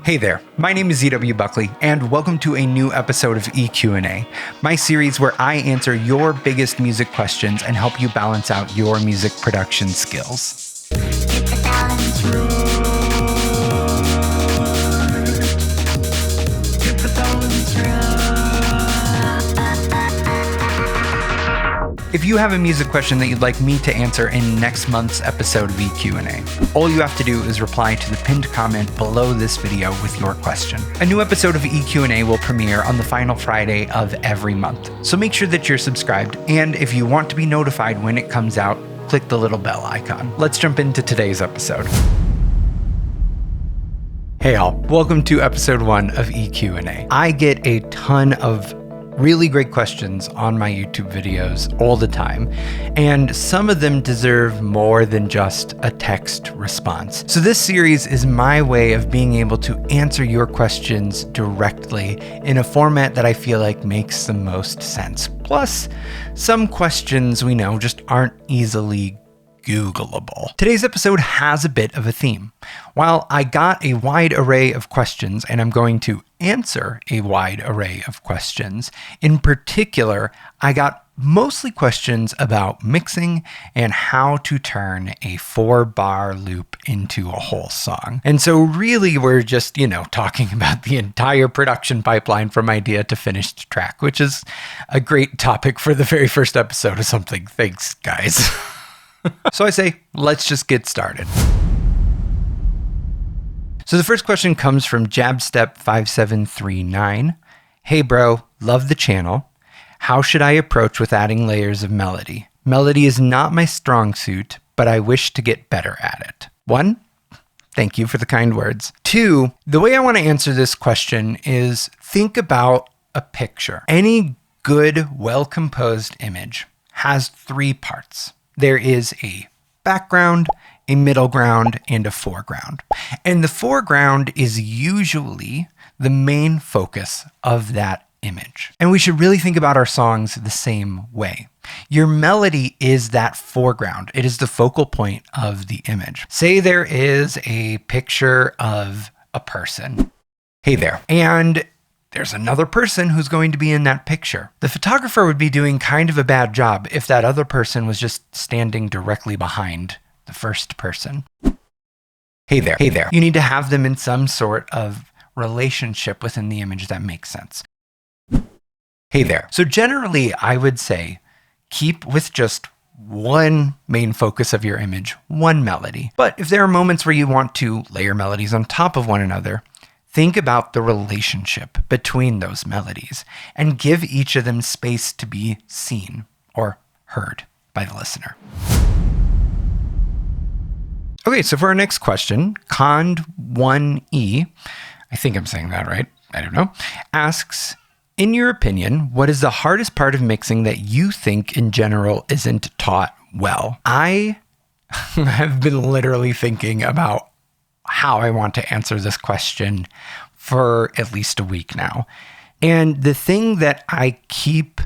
Hey there, my name is ZW Buckley, and welcome to a new episode of EQ&A, my series where I answer your biggest music questions and help you balance out your music production skills. Get the balance right. Get the balance right. If you have a music question that you'd like me to answer in next month's episode of EQ&A, all you have to do is reply to the pinned comment below this video with your question. A new episode of EQ&A will premiere on the final Friday of every month, so make sure that you're subscribed, and if you want to be notified when it comes out, click the little bell icon. Let's jump into today's episode. Hey all, welcome to episode 1 of EQ&A. I get a ton of really great questions on my YouTube videos all the time, and some of them deserve more than just a text response. So this series is my way of being able to answer your questions directly in a format that I feel like makes the most sense. Plus, some questions we know just aren't easily Googleable. Today's episode has a bit of a theme. While I got a wide array of questions, and I'm going to answer a wide array of questions, in particular, I got mostly questions about mixing and how to turn a 4-bar loop into a whole song. And so really we're just, talking about the entire production pipeline from idea to finished track, which is a great topic for the very first episode of something. Thanks, guys. So I say, let's just get started. So the first question comes from Jabstep5739. Hey bro, love the channel. How should I approach with adding layers of melody? Melody is not my strong suit, but I wish to get better at it. 1, thank you for the kind words. 2, the way I want to answer this question is think about a picture. Any good, well-composed image has 3 parts. There is a background, a middle ground, and a foreground. And the foreground is usually the main focus of that image. And we should really think about our songs the same way. Your melody is that foreground. It is the focal point of the image. Say there is a picture of a person. Hey there. And there's another person who's going to be in that picture. The photographer would be doing kind of a bad job if that other person was just standing directly behind the first person. Hey there. Hey there. You need to have them in some sort of relationship within the image that makes sense. Hey there. So generally, I would say keep with just one main focus of your image, one melody. But if there are moments where you want to layer melodies on top of one another, think about the relationship between those melodies and give each of them space to be seen or heard by the listener. Okay, so for our next question, Cond1E, I think I'm saying that right, I don't know, asks, in your opinion, what is the hardest part of mixing that you think in general isn't taught well? I have been literally thinking about how I want to answer this question for at least a week now. And the thing that I keep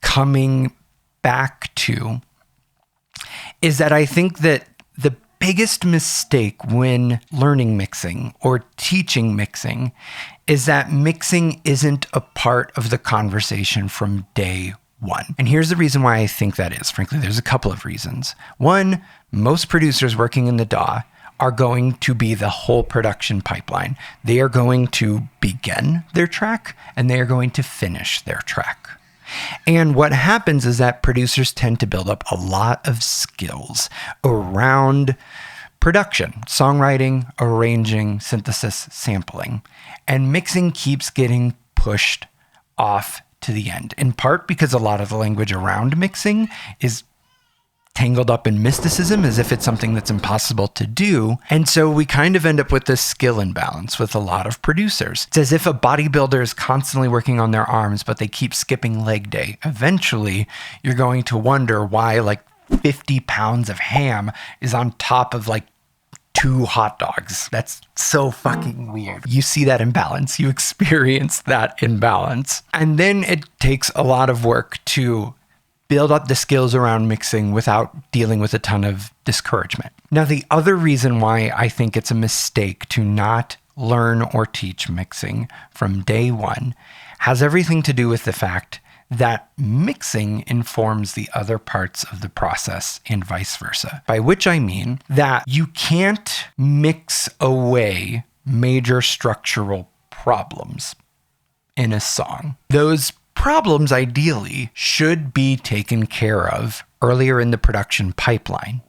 coming back to is that I think that the biggest mistake when learning mixing or teaching mixing is that mixing isn't a part of the conversation from day one. And here's the reason why I think that is. Frankly, there's a couple of reasons. 1, most producers working in the DAW are going to be the whole production pipeline. They are going to begin their track and they are going to finish their track. And what happens is that producers tend to build up a lot of skills around production, songwriting, arranging, synthesis, sampling. And mixing keeps getting pushed off to the end, in part because a lot of the language around mixing is tangled up in mysticism as if it's something that's impossible to do. And so we kind of end up with this skill imbalance with a lot of producers. It's as if a bodybuilder is constantly working on their arms, but they keep skipping leg day. Eventually, you're going to wonder why 50 pounds of ham is on top of 2 hot dogs. That's so fucking weird. You see that imbalance. You experience that imbalance. And then it takes a lot of work to build up the skills around mixing without dealing with a ton of discouragement. Now, the other reason why I think it's a mistake to not learn or teach mixing from day one has everything to do with the fact that mixing informs the other parts of the process and vice versa. By which I mean that you can't mix away major structural problems in a song. Those problems ideally should be taken care of earlier in the production pipeline.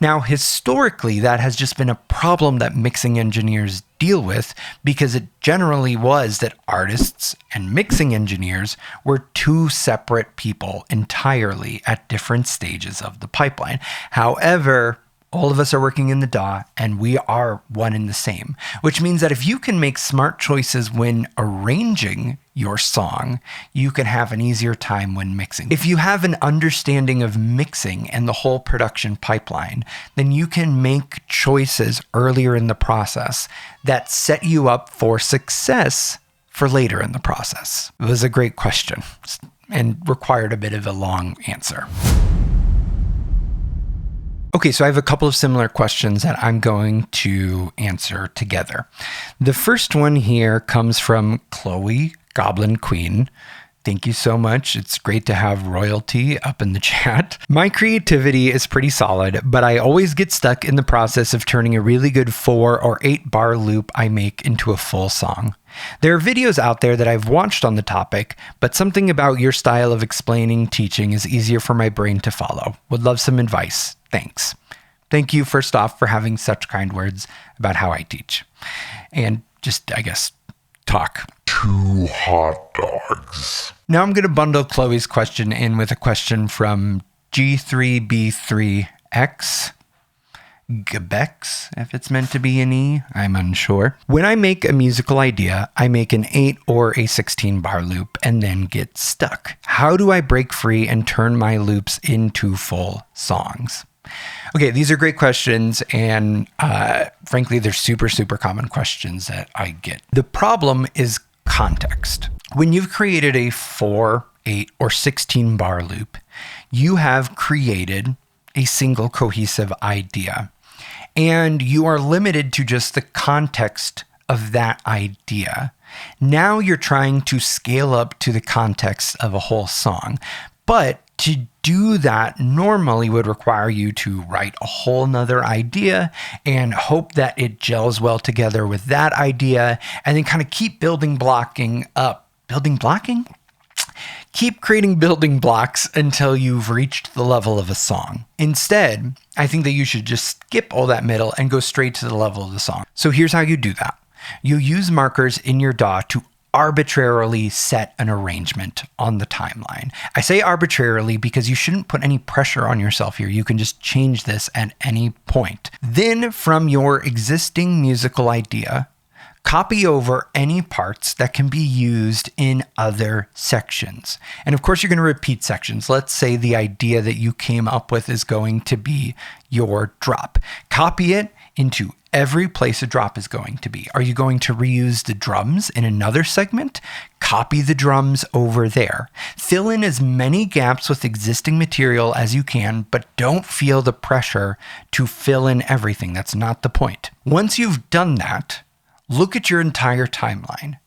Now, historically, that has just been a problem that mixing engineers deal with because it generally was that artists and mixing engineers were two separate people entirely at different stages of the pipeline. However, all of us are working in the DAW and we are one and the same, which means that if you can make smart choices when arranging your song, you can have an easier time when mixing. If you have an understanding of mixing and the whole production pipeline, then you can make choices earlier in the process that set you up for success for later in the process. It was a great question and required a bit of a long answer. Okay, so I have a couple of similar questions that I'm going to answer together. The first one here comes from Chloe Goblin Queen. Thank you so much. It's great to have royalty up in the chat. My creativity is pretty solid, but I always get stuck in the process of turning a really good 4 or 8 bar loop I make into a full song. There are videos out there that I've watched on the topic, but something about your style of explaining, teaching is easier for my brain to follow. Would love some advice. Thanks. Thank you, first off, for having such kind words about how I teach. And just, I guess, talk. 2 hot dogs. Now I'm going to bundle Chloe's question in with a question from G3B3X. Gebex, if it's meant to be an E, I'm unsure. When I make a musical idea, I make an 8 or a 16 bar loop and then get stuck. How do I break free and turn my loops into full songs? Okay, these are great questions, and frankly, they're super, super common questions that I get. The problem is context. When you've created a 4, 8, or 16 bar loop, you have created a single cohesive idea, and you are limited to just the context of that idea. Now you're trying to scale up to the context of a whole song, but to do that normally would require you to write a whole nother idea and hope that it gels well together with that idea, and then kind of keep blocking up. Building blocking? Keep creating building blocks until you've reached the level of a song. Instead, I think that you should just skip all that middle and go straight to the level of the song. So here's how you do that. You use markers in your DAW to arbitrarily set an arrangement on the timeline. I say arbitrarily because you shouldn't put any pressure on yourself here. You can just change this at any point. Then from your existing musical idea, copy over any parts that can be used in other sections. And of course, you're going to repeat sections. Let's say the idea that you came up with is going to be your drop. Copy it into every place a drop is going to be. Are you going to reuse the drums in another segment? Copy the drums over there. Fill in as many gaps with existing material as you can, but don't feel the pressure to fill in everything. That's not the point. Once you've done that, look at your entire timeline.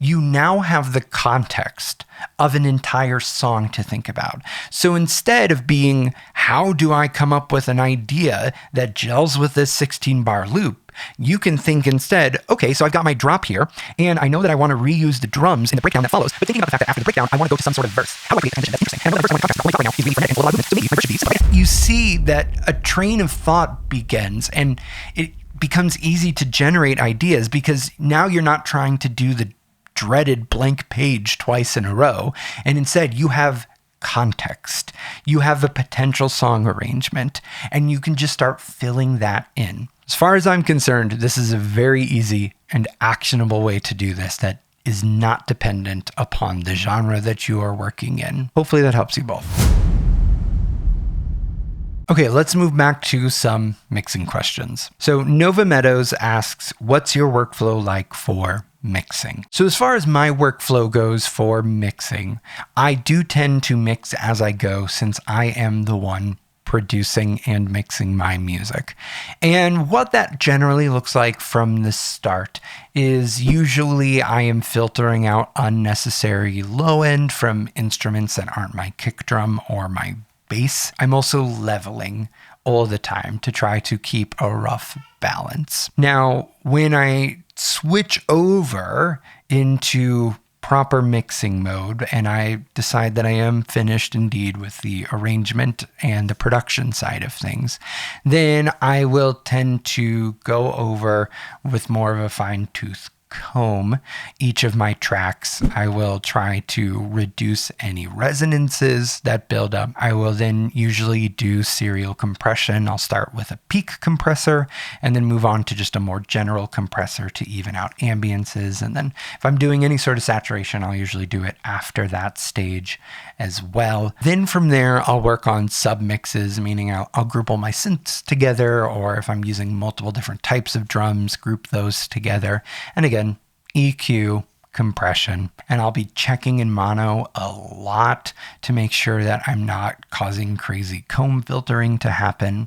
You now have the context of an entire song to think about. So instead of being, how do I come up with an idea that gels with this 16 bar loop? You can think instead, okay, so I've got my drop here, and I know that I want to reuse the drums in the breakdown that follows, but thinking about the fact that after the breakdown, I want to go to some sort of verse. How do I create a transition that's interesting? And I know the verse I want to talk about right now is really frenetic and full of movement, so maybe my verse should be something. You see that a train of thought begins, and it becomes easy to generate ideas because now you're not trying to do the dreaded blank page twice in a row, and instead you have context. You have a potential song arrangement, and you can just start filling that in. As far as I'm concerned, this is a very easy and actionable way to do this that is not dependent upon the genre that you are working in. Hopefully that helps you both. Okay, let's move back to some mixing questions. So Nova Meadows asks, what's your workflow like for mixing? So as far as my workflow goes for mixing, I do tend to mix as I go since I am the one producing and mixing my music. And what that generally looks like from the start is usually I am filtering out unnecessary low end from instruments that aren't my kick drum or my bass. I'm also leveling all the time to try to keep a rough balance. Now, when I switch over into proper mixing mode and I decide that I am finished indeed with the arrangement and the production side of things, then I will tend to go over with more of a fine-tooth comb each of my tracks. I will try to reduce any resonances that build up. I will then usually do serial compression. I'll start with a peak compressor and then move on to just a more general compressor to even out ambiances. And then if I'm doing any sort of saturation, I'll usually do it after that stage as well. Then from there, I'll work on submixes, meaning I'll group all my synths together, or if I'm using multiple different types of drums, group those together. And again, EQ, compression, and I'll be checking in mono a lot to make sure that I'm not causing crazy comb filtering to happen.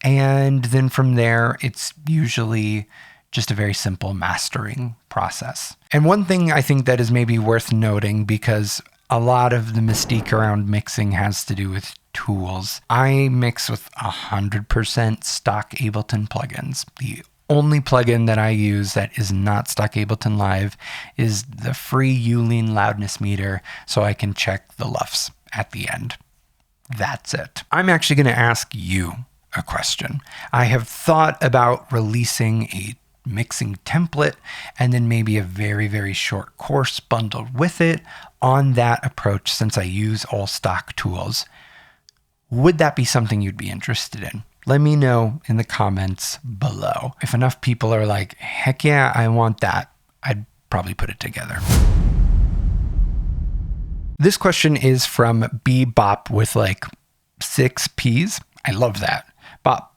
And then from there, it's usually just a very simple mastering process. And one thing I think that is maybe worth noting, because a lot of the mystique around mixing has to do with tools. I mix with 100% stock Ableton plugins. The only plugin that I use that is not stock Ableton Live is the free Uline loudness meter, so I can check the LUFS at the end. That's it. I'm actually going to ask you a question. I have thought about releasing a mixing template and then maybe a very, very short course bundled with it on that approach, since I use all stock tools. Would that be something you'd be interested in? Let me know in the comments below. If enough people are like, heck yeah, I want that, I'd probably put it together. This question is from Bebop with like 6 P's. I love that. Bop.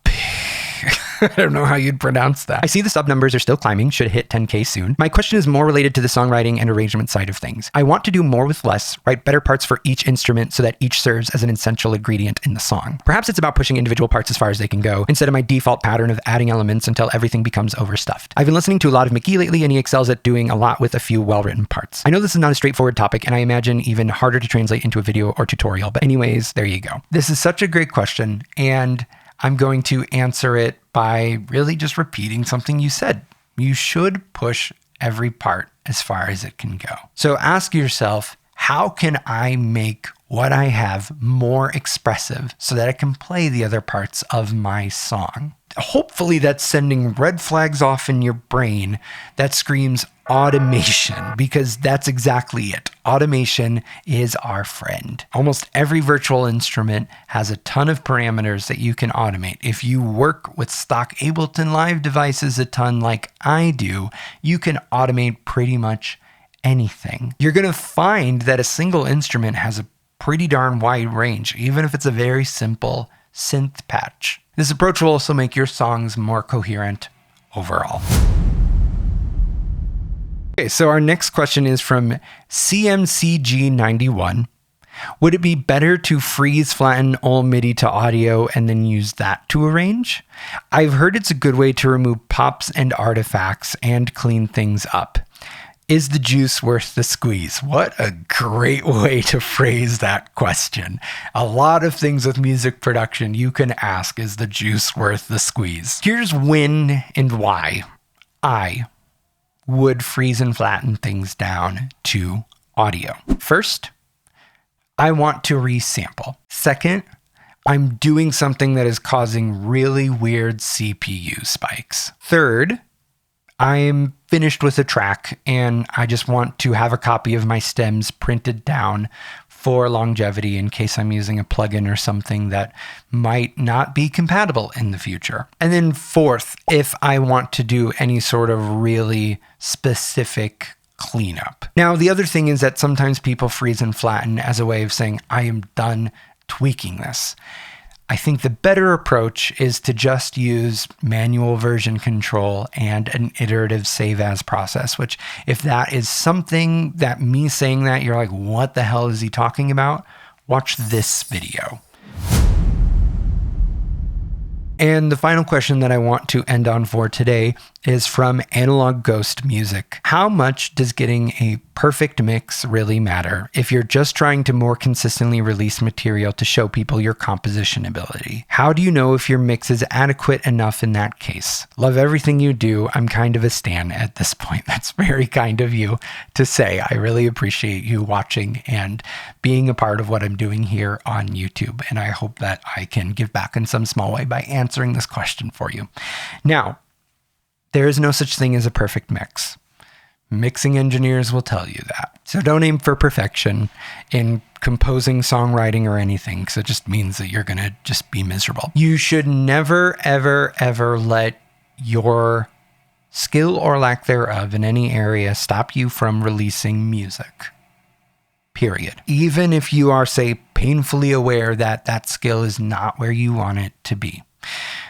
I don't know how you'd pronounce that. I see the sub numbers are still climbing, should hit 10K soon. My question is more related to the songwriting and arrangement side of things. I want to do more with less, write better parts for each instrument so that each serves as an essential ingredient in the song. Perhaps it's about pushing individual parts as far as they can go, instead of my default pattern of adding elements until everything becomes overstuffed. I've been listening to a lot of McGee lately, and he excels at doing a lot with a few well-written parts. I know this is not a straightforward topic, and I imagine even harder to translate into a video or tutorial, but anyways, there you go. This is such a great question, and I'm going to answer it by really just repeating something you said. You should push every part as far as it can go. So ask yourself, how can I make what I have more expressive so that I can play the other parts of my song? Hopefully that's sending red flags off in your brain that screams automation, because that's exactly it. Automation is our friend. Almost every virtual instrument has a ton of parameters that you can automate. If you work with stock Ableton Live devices a ton like I do, you can automate pretty much anything. You're going to find that a single instrument has a pretty darn wide range, even if it's a very simple synth patch. This approach will also make your songs more coherent overall. Okay, so our next question is from CMCG91. Would it be better to freeze flatten all MIDI to audio and then use that to arrange? I've heard it's a good way to remove pops and artifacts and clean things up. Is the juice worth the squeeze? What a great way to phrase that question. A lot of things with music production you can ask, is the juice worth the squeeze? Here's when and why I would freeze and flatten things down to audio. First, I want to resample. Second, I'm doing something that is causing really weird CPU spikes. Third, I'm finished with a track and I just want to have a copy of my stems printed down for longevity in case I'm using a plugin or something that might not be compatible in the future. And then fourth, if I want to do any sort of really specific cleanup. Now, the other thing is that sometimes people freeze and flatten as a way of saying, I am done tweaking this. I think the better approach is to just use manual version control and an iterative save as process, which if that is something that me saying that you're like, what the hell is he talking about? Watch this video. And the final question that I want to end on for today is from Analog Ghost Music. How much does getting a perfect mix really matter if you're just trying to more consistently release material to show people your composition ability? How do you know if your mix is adequate enough in that case? Love everything you do. I'm kind of a stan at this point. That's very kind of you to say. I really appreciate you watching and being a part of what I'm doing here on YouTube. And I hope that I can give back in some small way by answering this question for you. Now, there is no such thing as a perfect mix. Mixing engineers will tell you that. So don't aim for perfection in composing, songwriting, or anything, because it just means that you're going to just be miserable. You should never, ever, ever let your skill or lack thereof in any area stop you from releasing music. Period. Even if you are, say, painfully aware that that skill is not where you want it to be.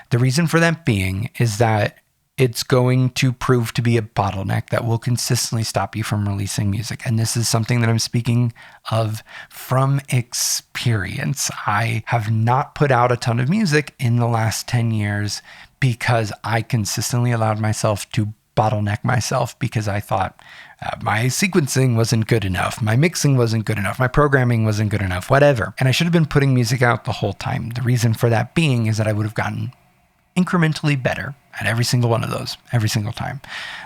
The reason for that being is that it's going to prove to be a bottleneck that will consistently stop you from releasing music. And this is something that I'm speaking of from experience. I have not put out a ton of music in the last 10 years because I consistently allowed myself to bottleneck myself because I thought my sequencing wasn't good enough, my mixing wasn't good enough, my programming wasn't good enough, whatever. And I should have been putting music out the whole time. The reason for that being is that I would have gotten incrementally better at every single one of those, every single time.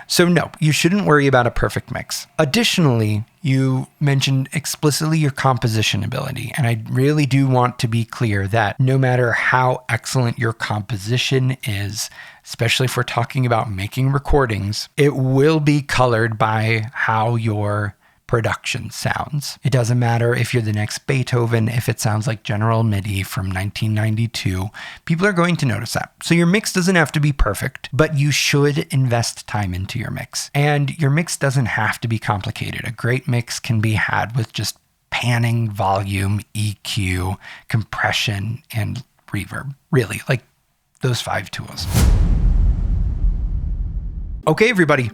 So no, you shouldn't worry about a perfect mix. Additionally, you mentioned explicitly your composition ability. And I really do want to be clear that no matter how excellent your composition is, especially if we're talking about making recordings, it will be colored by how your production sounds. It doesn't matter if you're the next Beethoven, if it sounds like General MIDI from 1992, people are going to notice that. So your mix doesn't have to be perfect, but you should invest time into your mix. And your mix doesn't have to be complicated. A great mix can be had with just panning, volume, EQ, compression, and reverb. Really, like those 5 tools. Okay, everybody.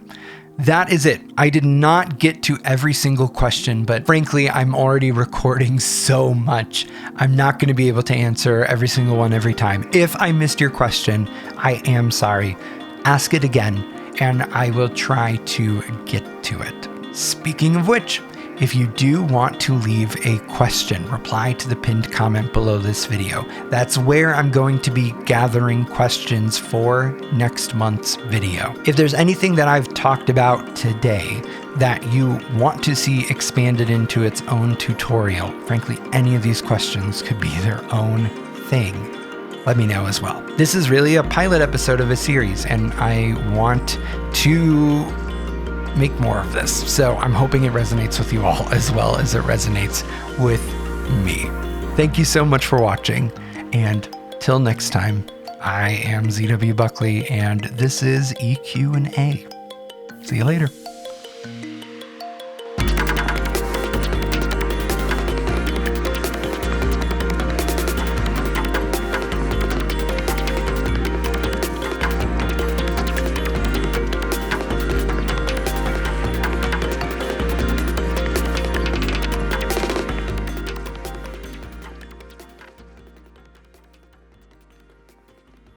That is it. I did not get to every single question, but frankly, I'm already recording so much. I'm not going to be able to answer every single one every time. If I missed your question, I am sorry. Ask it again, and I will try to get to it. Speaking of which, if you do want to leave a question, reply to the pinned comment below this video. That's where I'm going to be gathering questions for next month's video. If there's anything that I've talked about today that you want to see expanded into its own tutorial, frankly, any of these questions could be their own thing. Let me know as well. This is really a pilot episode of a series, and I want to make more of this. So I'm hoping it resonates with you all as well as it resonates with me. Thank you so much for watching. And till next time, I am ZW Buckley, and this is EQ&A. See you later.